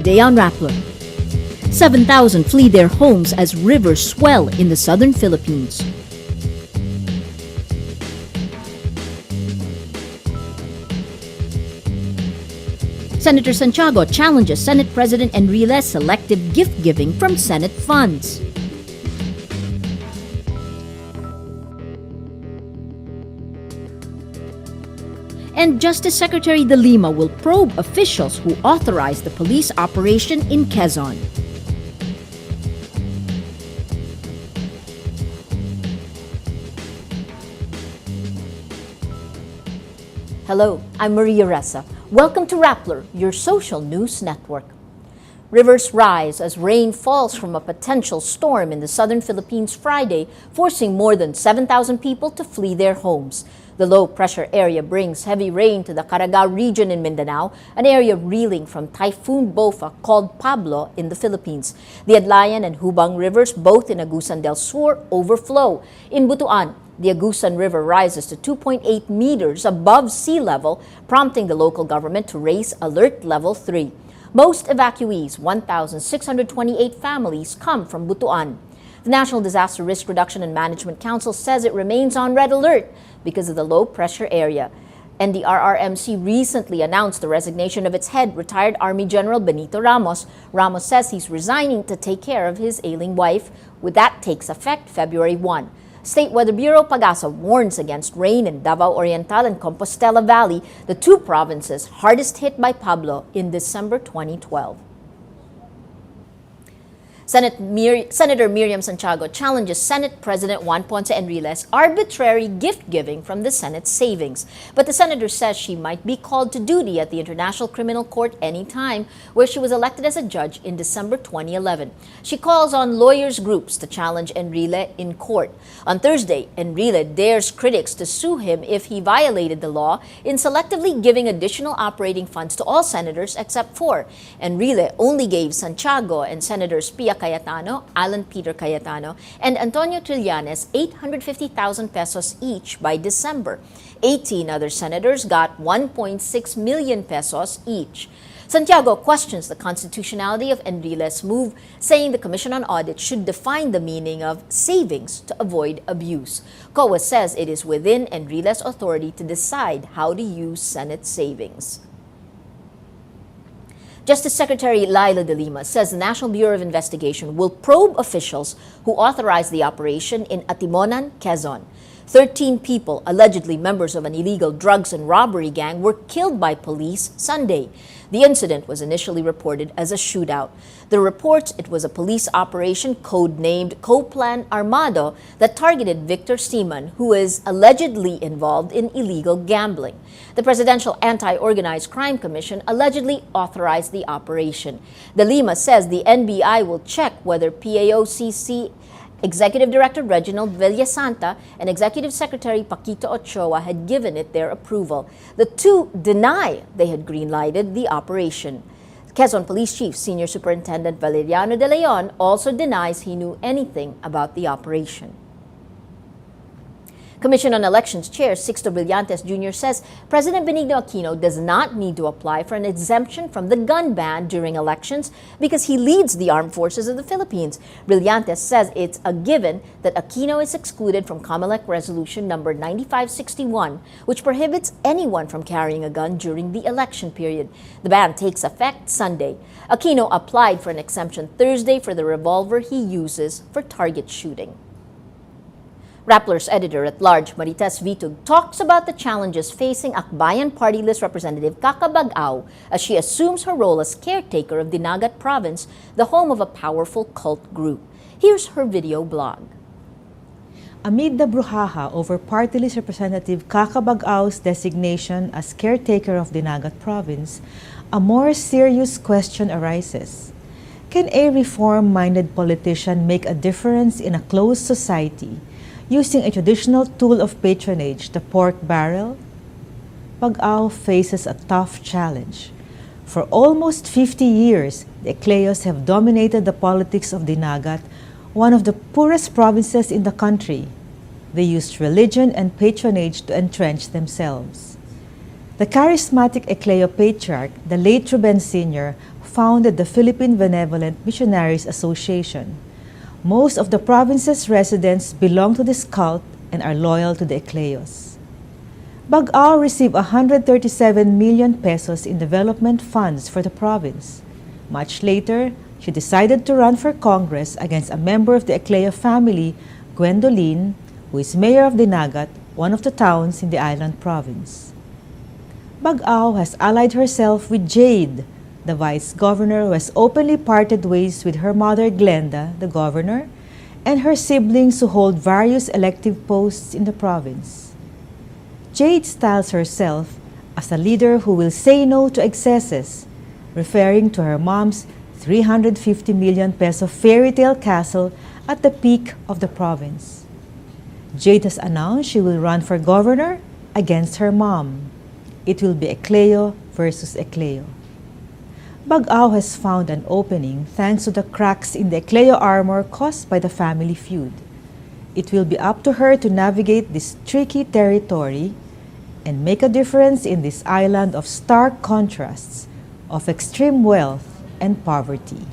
Today on Rappler, 7,000 flee their homes as rivers swell in the southern Philippines. Senator Santiago challenges Senate President Enrile's selective gift-giving from Senate funds. And Justice Secretary De Lima will probe officials who authorized the police operation in Quezon. Hello, I'm Maria Ressa. Welcome to Rappler, your social news network. Rivers rise as rain falls from a potential storm in the southern Philippines Friday, forcing more than 7,000 people to flee their homes. The low-pressure area brings heavy rain to the Caragao region in Mindanao, an area reeling from Typhoon Bofa called Pablo in the Philippines. The Adlayan and Hubang rivers, both in Agusan del Sur, overflow. In Butuan, the Agusan River rises to 2.8 meters above sea level, prompting the local government to raise Alert Level 3. Most evacuees, 1,628 families, come from Butuan. The National Disaster Risk Reduction and Management Council says it remains on red alert because of the low-pressure area. NDRRMC recently announced the resignation of its head, retired Army General Benito Ramos. Ramos says he's resigning to take care of his ailing wife. That takes effect February 1. State Weather Bureau Pagasa warns against rain in Davao Oriental and Compostela Valley, the two provinces hardest hit by Pablo in December 2012. Senator Miriam Santiago challenges Senate President Juan Ponce Enrile's arbitrary gift-giving from the Senate's savings. But the senator says she might be called to duty at the International Criminal Court anytime, where she was elected as a judge in December 2011. She calls on lawyers' groups to challenge Enrile in court. On Thursday, Enrile dares critics to sue him if he violated the law in selectively giving additional operating funds to all senators except 4. Enrile only gave Santiago and Senators Pia Cayetano, Alan Peter Cayetano, and Antonio Trillanes 850,000 pesos each by December. 18 other senators got 1.6 million pesos each. Santiago questions the constitutionality of Enrile's move, saying the Commission on Audit should define the meaning of savings to avoid abuse. COA says it is within Enrile's authority to decide how to use Senate savings. Justice Secretary Laila De Lima says the National Bureau of Investigation will probe officials who authorized the operation in Atimonan, Quezon. 13 people, allegedly members of an illegal drugs and robbery gang, were killed by police Sunday. The incident was initially reported as a shootout. The reports it was a police operation codenamed Coplan Armado that targeted Victor Seaman, who is allegedly involved in illegal gambling. The Presidential Anti-Organized Crime Commission allegedly authorized the operation. De Lima says the NBI will check whether PAOCC Executive Director Reginald Villasanta and Executive Secretary Paquito Ochoa had given it their approval. The two deny they had green-lighted the operation. Quezon Police Chief Senior Superintendent Valeriano De Leon also denies he knew anything about the operation. Commission on Elections Chair Sixto Brillantes Jr. says President Benigno Aquino does not need to apply for an exemption from the gun ban during elections because he leads the armed forces of the Philippines. Brillantes says it's a given that Aquino is excluded from COMELEC Resolution number 9561, which prohibits anyone from carrying a gun during the election period. The ban takes effect Sunday. Aquino applied for an exemption Thursday for the revolver he uses for target shooting. Rappler's editor-at-large, Marites Vitug, talks about the challenges facing Akbayan Party List Representative Kaka as she assumes her role as caretaker of Dinagat Province, the home of a powerful cult group. Here's her video blog. Amid the brouhaha over Party List Representative Kaka designation as caretaker of Dinagat Province, a more serious question arises. Can a reform-minded politician make a difference in a closed society using a traditional tool of patronage, the pork barrel? Bagao faces a tough challenge. For almost 50 years, the Ecleos have dominated the politics of Dinagat, one of the poorest provinces in the country. They used religion and patronage to entrench themselves. The charismatic Ecleo patriarch, the late Ruben Sr., founded the Philippine Benevolent Missionaries Association. Most of the province's residents belong to this cult and are loyal to the Ecleos. Baga received 137 million pesos in development funds for the province. Much later, she decided to run for Congress against a member of the Ecleo family, Gwendolyn, who is mayor of Dinagat, one of the towns in the island province. Baga has allied herself with Jade, the vice governor who has openly parted ways with her mother Glenda, the governor, and her siblings who hold various elective posts in the province. Jade styles herself as a leader who will say no to excesses, referring to her mom's 350 million peso fairy tale castle at the peak of the province. Jade has announced she will run for governor against her mom. It will be Ecleo versus Ecleo. Baga has found an opening thanks to the cracks in the Ecleo armor caused by the family feud. It will be up to her to navigate this tricky territory and make a difference in this island of stark contrasts, of extreme wealth and poverty.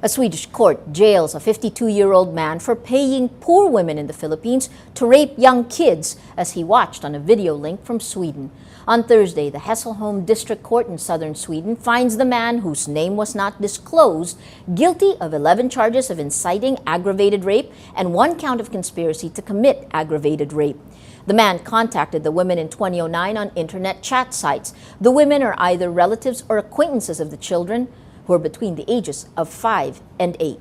A Swedish court jails a 52-year-old man for paying poor women in the Philippines to rape young kids as he watched on a video link from Sweden. On Thursday, the Hässleholm District Court in southern Sweden finds the man, whose name was not disclosed, guilty of 11 charges of inciting aggravated rape and 1 count of conspiracy to commit aggravated rape. The man contacted the women in 2009 on internet chat sites. The women are either relatives or acquaintances of the children, who are between the ages of 5 and 8.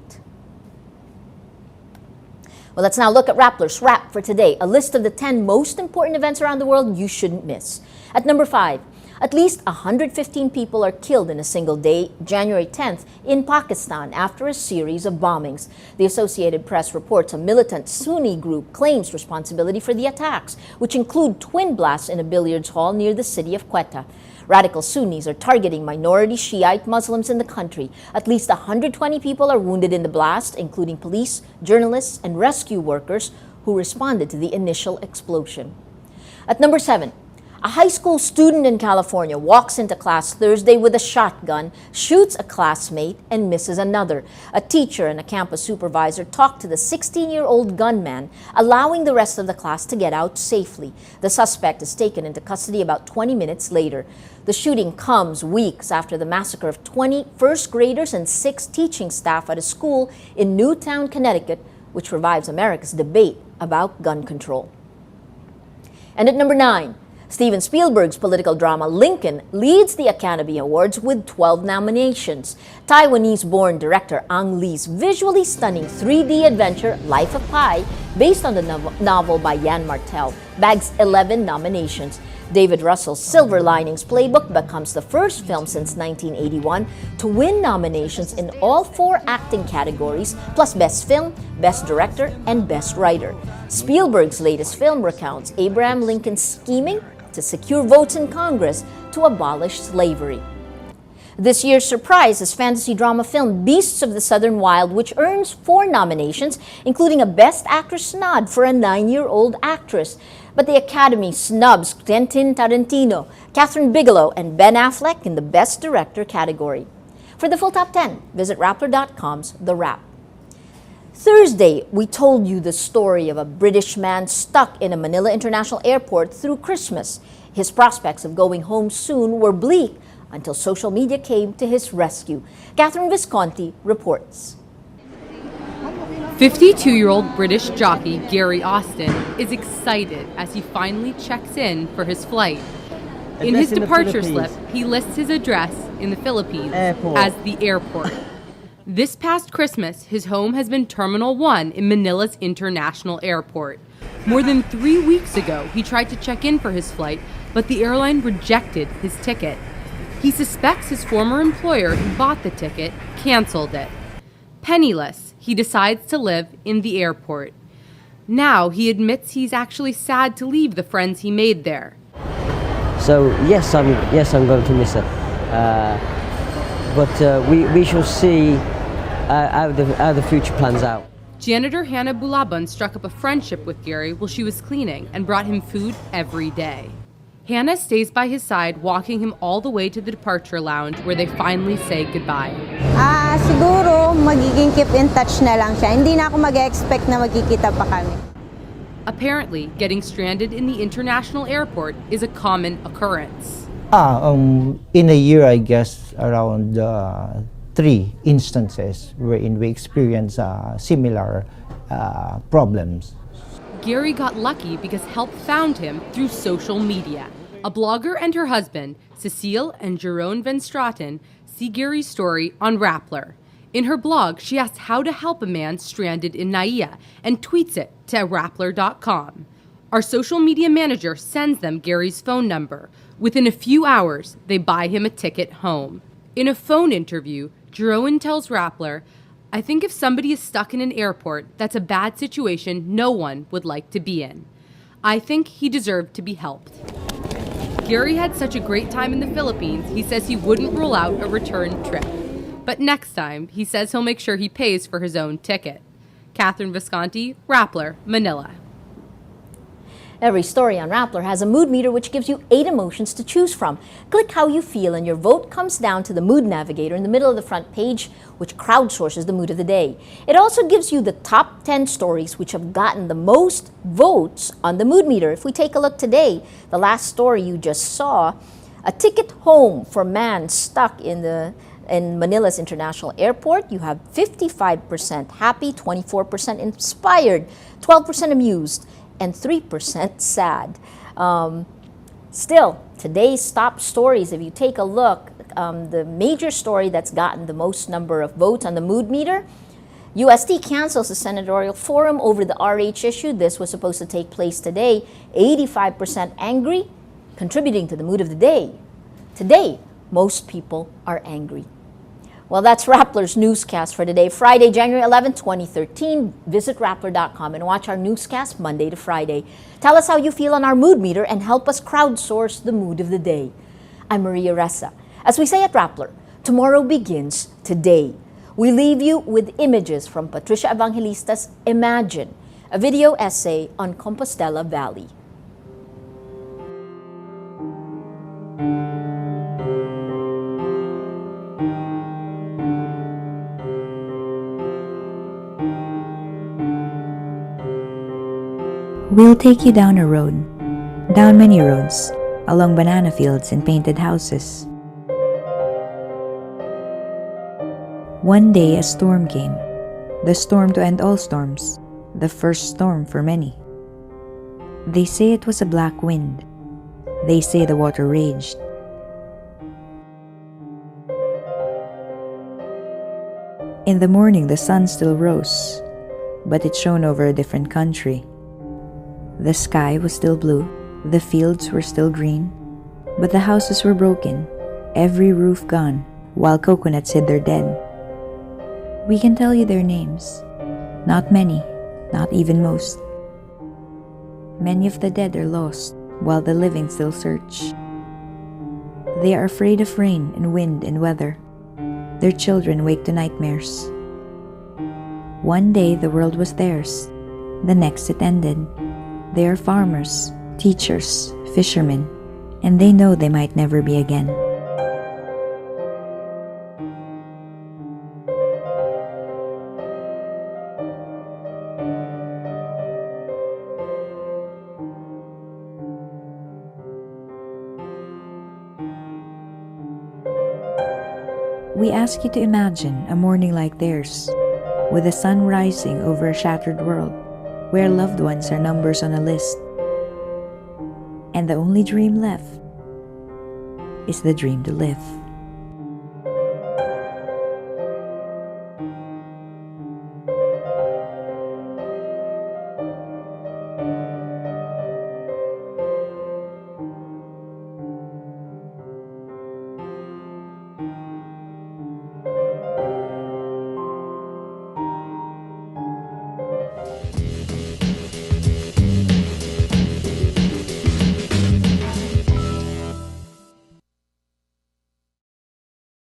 Well, let's now look at Rappler's Wrap for today, a list of the 10 most important events around the world you shouldn't miss. At number 5, at least 115 people are killed in a single day, January 10th, in Pakistan after a series of bombings. The Associated Press reports a militant Sunni group claims responsibility for the attacks, which include twin blasts in a billiards hall near the city of Quetta. Radical Sunnis are targeting minority Shiite Muslims in the country. At least 120 people are wounded in the blast, including police, journalists, and rescue workers who responded to the initial explosion. At number 7, a high school student in California walks into class Thursday with a shotgun, shoots a classmate, and misses another. A teacher and a campus supervisor talked to the 16-year-old gunman, allowing the rest of the class to get out safely. The suspect is taken into custody about 20 minutes later. The shooting comes weeks after the massacre of 20 first graders and 6 teaching staff at a school in Newtown, Connecticut, which revives America's debate about gun control. And at number 9, Steven Spielberg's political drama Lincoln leads the Academy Awards with 12 nominations. Taiwanese-born director Ang Lee's visually stunning 3D adventure Life of Pi, based on the novel by Yann Martel, bags 11 nominations. David Russell's Silver Linings Playbook becomes the first film since 1981 to win nominations in all 4 acting categories, plus Best Film, Best Director, and Best Writer. Spielberg's latest film recounts Abraham Lincoln's scheming to secure votes in Congress to abolish slavery. This year's surprise is fantasy drama film Beasts of the Southern Wild, which earns 4 nominations, including a Best Actress nod for a 9-year-old actress. But the Academy snubs Quentin Tarantino, Catherine Bigelow, and Ben Affleck in the Best Director category. For the full top 10, visit Rappler.com's The Wrap. Thursday, we told you the story of a British man stuck in a Manila International Airport through Christmas. His prospects of going home soon were bleak until social media came to his rescue. Catherine Visconti reports. 52-year-old British jockey Gary Austin is excited as he finally checks in for his flight. In his departure slip, he lists his address in the Philippines as the airport. This past Christmas, his home has been Terminal 1 in Manila's International Airport. More than 3 weeks ago, he tried to check in for his flight, but the airline rejected his ticket. He suspects his former employer who bought the ticket canceled it. Penniless, he decides to live in the airport. Now he admits he's actually sad to leave the friends he made there. So yes, I'm going to miss it. But we shall see how the future plans out. Janitor Hannah Bulaban struck up a friendship with Gary while she was cleaning and brought him food every day. Hannah stays by his side, walking him all the way to the departure lounge where they finally say goodbye. Siguro magiging keep in touch na lang siya. Hindi na ako mag-expect na magkikita pa kami. Apparently, getting stranded in the international airport is a common occurrence. In a year, I guess around 3 instances wherein we experience similar problems. Gary got lucky because help found him through social media. A blogger and her husband, Cecile and Jeroen van Straten, see Gary's story on Rappler. In her blog, she asks how to help a man stranded in Naia and tweets it to Rappler.com. Our social media manager sends them Gary's phone number. Within a few hours, they buy him a ticket home. In a phone interview, Jeroen tells Rappler, "I think if somebody is stuck in an airport, that's a bad situation no one would like to be in. I think he deserved to be helped." Gary had such a great time in the Philippines, he says he wouldn't rule out a return trip. But next time, he says he'll make sure he pays for his own ticket. Catherine Visconti, Rappler, Manila. Every story on Rappler has a mood meter which gives you 8 emotions to choose from. Click how you feel and your vote comes down to the mood navigator in the middle of the front page, which crowdsources the mood of the day. It also gives you the top 10 stories which have gotten the most votes on the mood meter. If we take a look today, the last story you just saw, a ticket home for man stuck in Manila's International Airport. You have 55% happy, 24% inspired, 12% amused, and 3% sad. Still, today's top stories, if you take a look, the major story that's gotten the most number of votes on the mood meter, UST cancels the senatorial forum over the RH issue. This was supposed to take place today. 85% angry, contributing to the mood of the day. Today, most people are angry. Well, that's Rappler's newscast for today, Friday, January 11, 2013. Visit Rappler.com and watch our newscast Monday to Friday. Tell us how you feel on our mood meter and help us crowdsource the mood of the day. I'm Maria Ressa. As we say at Rappler, tomorrow begins today. We leave you with images from Patricia Evangelista's Imagine, a video essay on Compostela Valley. We'll take you down a road, down many roads, along banana fields and painted houses. One day a storm came, the storm to end all storms, the first storm for many. They say it was a black wind. They say the water raged. In the morning the sun still rose, but it shone over a different country. The sky was still blue, the fields were still green, but the houses were broken, every roof gone, while coconuts hid their dead. We can tell you their names. Not many, not even most. Many of the dead are lost, while the living still search. They are afraid of rain and wind and weather. Their children wake to nightmares. One day the world was theirs, the next it ended. They are farmers, teachers, fishermen, and they know they might never be again. We ask you to imagine a morning like theirs, with the sun rising over a shattered world, where loved ones are numbers on a list. And the only dream left is the dream to live.